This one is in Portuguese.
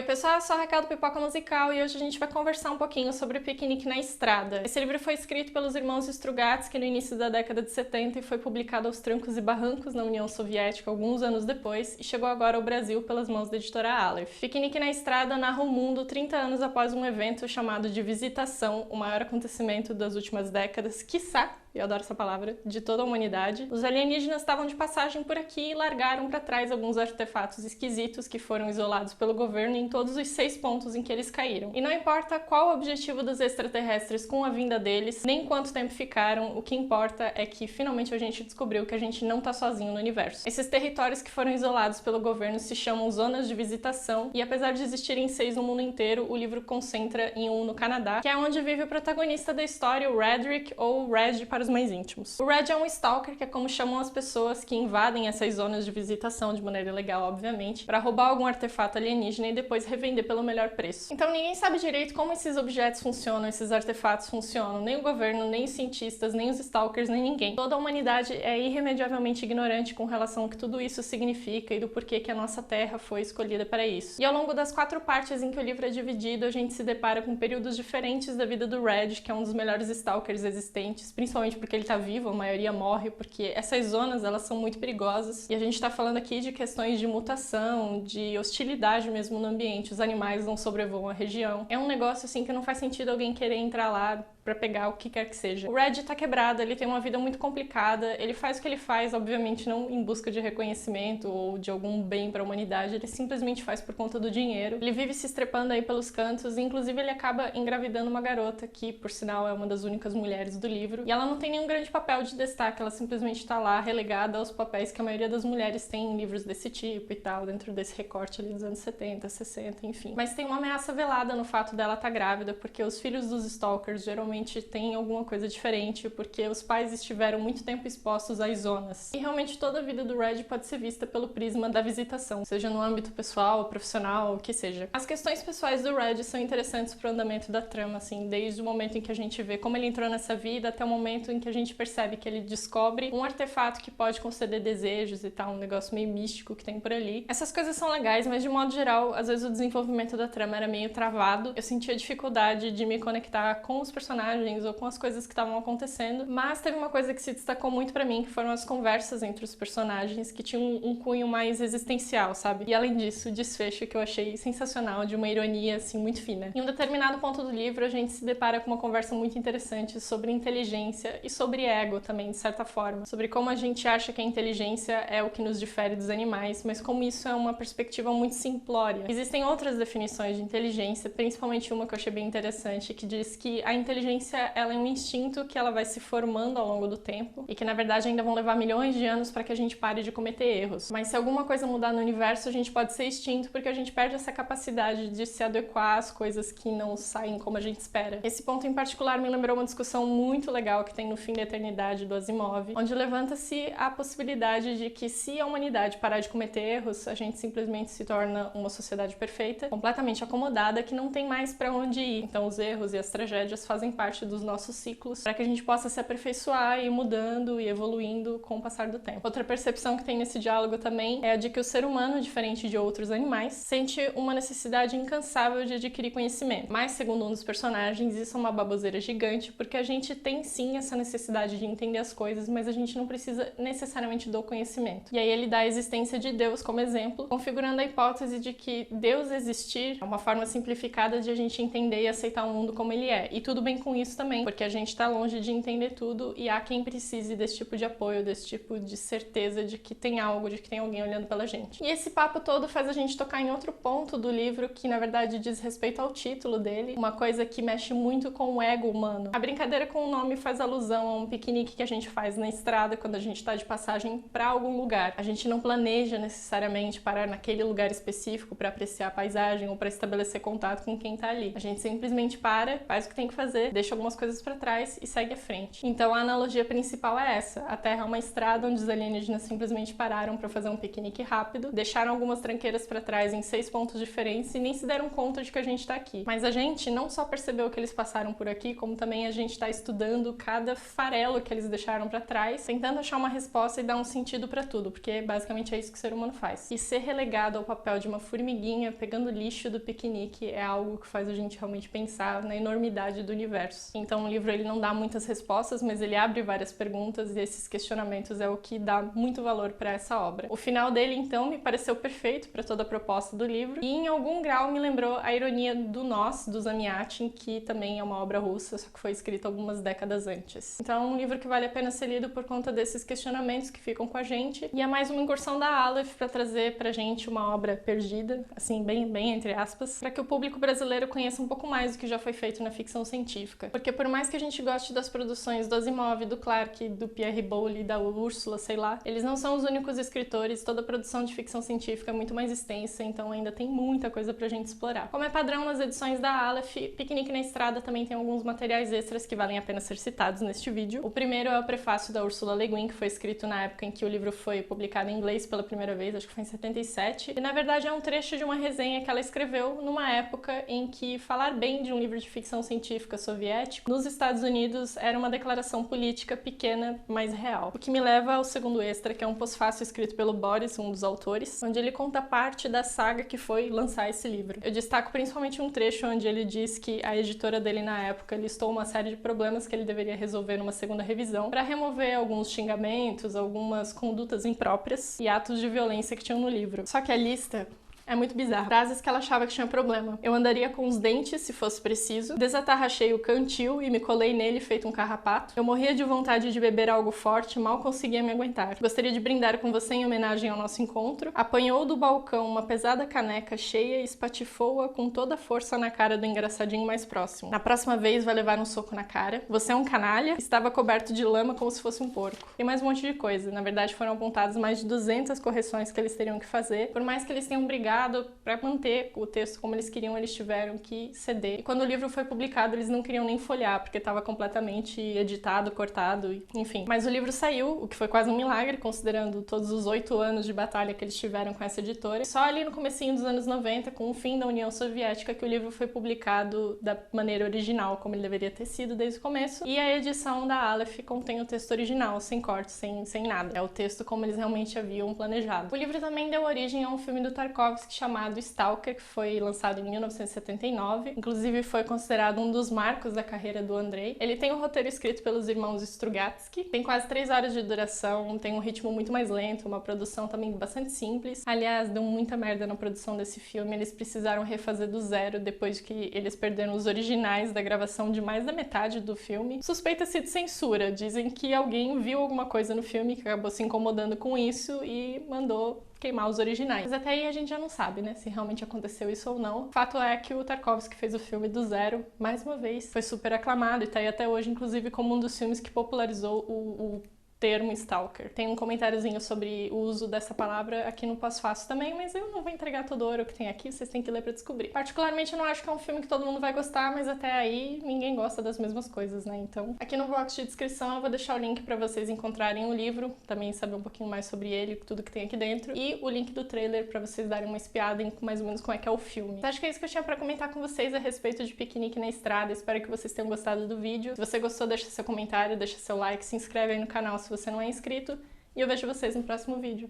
Oi pessoal, eu sou a Raquel do Pipoca Musical e hoje a gente vai conversar um pouquinho sobre o Piquenique na Estrada. Esse livro foi escrito pelos irmãos Strugatsky no início da década de 70 e foi publicado aos trancos e barrancos na União Soviética alguns anos depois e chegou agora ao Brasil pelas mãos da editora Aleph. Piquenique na Estrada narra o mundo 30 anos após um evento chamado de Visitação, o maior acontecimento das últimas décadas, quiçá, eu adoro essa palavra, de toda a humanidade. Os alienígenas estavam de passagem por aqui e largaram para trás alguns artefatos esquisitos que foram isolados pelo governo em todos os 6 pontos em que eles caíram. E não importa qual o objetivo dos extraterrestres com a vinda deles, nem quanto tempo ficaram, o que importa é que finalmente a gente descobriu que a gente não tá sozinho no universo. Esses territórios que foram isolados pelo governo se chamam zonas de visitação e apesar de existirem 6 no mundo inteiro, o livro concentra em um no Canadá, que é onde vive o protagonista da história, o Redrick, ou Reg para os mais íntimos. O Reg é um stalker, que é como chamam as pessoas que invadem essas zonas de visitação de maneira ilegal, obviamente, para roubar algum artefato alienígena e depois revender pelo melhor preço. Então ninguém sabe direito como esses objetos funcionam, esses artefatos funcionam, nem o governo, nem os cientistas, nem os stalkers, nem ninguém. Toda a humanidade é irremediavelmente ignorante com relação ao que tudo isso significa e do porquê que a nossa Terra foi escolhida para isso. E ao longo das 4 partes em que o livro é dividido, a gente se depara com períodos diferentes da vida do Reg, que é um dos melhores stalkers existentes, principalmente porque ele tá vivo, a maioria morre, porque essas zonas, elas são muito perigosas. E a gente tá falando aqui de questões de mutação, de hostilidade mesmo no ambiente. Os animais não sobrevoam a região. É um negócio, assim, que não faz sentido alguém querer entrar lá pra pegar o que quer que seja. O Reg tá quebrado, ele tem uma vida muito complicada, ele faz o que ele faz, obviamente não em busca de reconhecimento ou de algum bem pra humanidade, ele simplesmente faz por conta do dinheiro. Ele vive se estrepando aí pelos cantos e inclusive ele acaba engravidando uma garota que, por sinal, é uma das únicas mulheres do livro, e ela não tem nenhum grande papel de destaque, ela simplesmente tá lá relegada aos papéis que a maioria das mulheres tem em livros desse tipo e tal, dentro desse recorte ali dos anos 70, 60, enfim. Mas tem uma ameaça velada no fato dela estar grávida, porque os filhos dos stalkers geralmente tem alguma coisa diferente, porque os pais estiveram muito tempo expostos às zonas. E realmente toda a vida do Reg pode ser vista pelo prisma da visitação, seja no âmbito pessoal, profissional, o que seja. As questões pessoais do Reg são interessantes pro andamento da trama, assim, desde o momento em que a gente vê como ele entrou nessa vida até o momento em que a gente percebe que ele descobre um artefato que pode conceder desejos e tal, um negócio meio místico que tem por ali. Essas coisas são legais, mas de modo geral, às vezes o desenvolvimento da trama era meio travado. Eu sentia dificuldade de me conectar com os personagens ou com as coisas que estavam acontecendo, mas teve uma coisa que se destacou muito pra mim, que foram as conversas entre os personagens, que tinham um cunho mais existencial, sabe? E além disso, o desfecho que eu achei sensacional, de uma ironia, assim, muito fina. Em um determinado ponto do livro, a gente se depara com uma conversa muito interessante sobre inteligência e sobre ego também, de certa forma. Sobre como a gente acha que a inteligência é o que nos difere dos animais, mas como isso é uma perspectiva muito simplória. Existem outras definições de inteligência, principalmente uma que eu achei bem interessante, que diz que a inteligência ela é um instinto que ela vai se formando ao longo do tempo e que na verdade ainda vão levar milhões de anos para que a gente pare de cometer erros. Mas se alguma coisa mudar no universo, a gente pode ser extinto porque a gente perde essa capacidade de se adequar às coisas que não saem como a gente espera. Esse ponto em particular me lembrou uma discussão muito legal que tem no Fim da Eternidade do Asimov, onde levanta-se a possibilidade de que se a humanidade parar de cometer erros, a gente simplesmente se torna uma sociedade perfeita, completamente acomodada, que não tem mais para onde ir. Então os erros e as tragédias fazem parte dos nossos ciclos para que a gente possa se aperfeiçoar e ir mudando e evoluindo com o passar do tempo. Outra percepção que tem nesse diálogo também é a de que o ser humano, diferente de outros animais, sente uma necessidade incansável de adquirir conhecimento. Mas, segundo um dos personagens, isso é uma baboseira gigante, porque a gente tem sim essa necessidade de entender as coisas, mas a gente não precisa necessariamente do conhecimento. E aí ele dá a existência de Deus como exemplo, configurando a hipótese de que Deus existir é uma forma simplificada de a gente entender e aceitar o mundo como ele é. E tudo bem com isso também, porque a gente tá longe de entender tudo e há quem precise desse tipo de apoio, desse tipo de certeza de que tem algo, de que tem alguém olhando pela gente. E esse papo todo faz a gente tocar em outro ponto do livro que, na verdade, diz respeito ao título dele, uma coisa que mexe muito com o ego humano. A brincadeira com o nome faz alusão a um piquenique que a gente faz na estrada quando a gente tá de passagem pra algum lugar. A gente não planeja necessariamente parar naquele lugar específico pra apreciar a paisagem ou pra estabelecer contato com quem tá ali. A gente simplesmente para, faz o que tem que fazer, deixa algumas coisas pra trás e segue à frente. Então a analogia principal é essa. A Terra é uma estrada onde os alienígenas simplesmente pararam pra fazer um piquenique rápido, deixaram algumas tranqueiras pra trás em 6 pontos diferentes e nem se deram conta de que a gente tá aqui. Mas a gente não só percebeu que eles passaram por aqui, como também a gente tá estudando cada cada farelo que eles deixaram pra trás, tentando achar uma resposta e dar um sentido pra tudo, porque basicamente é isso que o ser humano faz. E ser relegado ao papel de uma formiguinha pegando lixo do piquenique é algo que faz a gente realmente pensar na enormidade do universo. Então o livro ele não dá muitas respostas, mas ele abre várias perguntas e esses questionamentos é o que dá muito valor para essa obra. O final dele, então, me pareceu perfeito para toda a proposta do livro e em algum grau me lembrou a ironia do Nós, do Zamyatin, que também é uma obra russa, só que foi escrita algumas décadas antes. Então é um livro que vale a pena ser lido por conta desses questionamentos que ficam com a gente e é mais uma incursão da Aleph para trazer pra gente uma obra perdida, assim, bem entre aspas, para que o público brasileiro conheça um pouco mais do que já foi feito na ficção científica. Porque por mais que a gente goste das produções do Asimov, do Clarke, do Pierre Boulle, da Úrsula, sei lá, eles não são os únicos escritores, toda a produção de ficção científica é muito mais extensa, então ainda tem muita coisa pra gente explorar. Como é padrão nas edições da Aleph, Piquenique na Estrada também tem alguns materiais extras que valem a pena ser citados neste vídeo. O primeiro é o prefácio da Ursula Le Guin, que foi escrito na época em que o livro foi publicado em inglês pela primeira vez, acho que foi em 77, e na verdade é um trecho de uma resenha que ela escreveu numa época em que falar bem de um livro de ficção científica soviético nos Estados Unidos era uma declaração política pequena, mas real. O que me leva ao segundo extra, que é um pós-fácil escrito pelo Boris, um dos autores, onde ele conta parte da saga que foi lançar esse livro. Eu destaco principalmente um trecho onde ele diz que a editora dele na época listou uma série de problemas que ele deveria resolver numa segunda revisão para remover alguns xingamentos, algumas condutas impróprias e atos de violência que tinham no livro. Só que a lista é muito bizarro. Frases que ela achava que tinha problema. Eu andaria com os dentes, se fosse preciso. Desatarrachei o cantil e me colei nele feito um carrapato. Eu morria de vontade de beber algo forte, mal conseguia me aguentar. Gostaria de brindar com você em homenagem ao nosso encontro. Apanhou do balcão uma pesada caneca cheia e espatifou-a com toda a força na cara do engraçadinho mais próximo. Na próxima vez vai levar um soco na cara. Você é um canalha. Estava coberto de lama como se fosse um porco. Tem mais um monte de coisa. Na verdade foram apontadas mais de 200 correções que eles teriam que fazer. Por mais que eles tenham brigado para manter o texto como eles queriam, eles tiveram que ceder. E quando o livro foi publicado, eles não queriam nem folhear, porque estava completamente editado, cortado, enfim. Mas o livro saiu, o que foi quase um milagre, considerando todos os 8 anos de batalha que eles tiveram com essa editora. Só ali no comecinho dos anos 90, com o fim da União Soviética, que o livro foi publicado da maneira original, como ele deveria ter sido desde o começo. E a edição da Aleph contém o texto original, sem corte, sem nada. É o texto como eles realmente haviam planejado. O livro também deu origem a um filme do Tarkovsky chamado Stalker, que foi lançado em 1979. Inclusive foi considerado um dos marcos da carreira do Andrei. Ele tem um roteiro escrito pelos irmãos Strugatsky, tem quase 3 horas de duração, tem um ritmo muito mais lento, uma produção também bastante simples. Aliás, deu muita merda na produção desse filme, eles precisaram refazer do zero depois que eles perderam os originais da gravação de mais da metade do filme. Suspeita-se de censura, dizem que alguém viu alguma coisa no filme que acabou se incomodando com isso e mandou queimar os originais. Mas até aí a gente já não sabe, né, se realmente aconteceu isso ou não. O fato é que o Tarkovsky fez o filme do zero, mais uma vez. Foi super aclamado e tá aí até hoje, inclusive, como um dos filmes que popularizou o termo stalker. Tem um comentáriozinho sobre o uso dessa palavra aqui no pós-fácil também, mas eu não vou entregar todo o ouro que tem aqui, vocês têm que ler pra descobrir. Particularmente eu não acho que é um filme que todo mundo vai gostar, mas até aí ninguém gosta das mesmas coisas, né? Então, aqui no box de descrição eu vou deixar o link pra vocês encontrarem o livro, também saber um pouquinho mais sobre ele, tudo que tem aqui dentro, e o link do trailer pra vocês darem uma espiada em mais ou menos como é que é o filme. Então, acho que é isso que eu tinha pra comentar com vocês a respeito de Piquenique na Estrada. Espero que vocês tenham gostado do vídeo. Se você gostou, deixa seu comentário, deixa seu like, se inscreve aí no canal se você não é inscrito, e eu vejo vocês no próximo vídeo.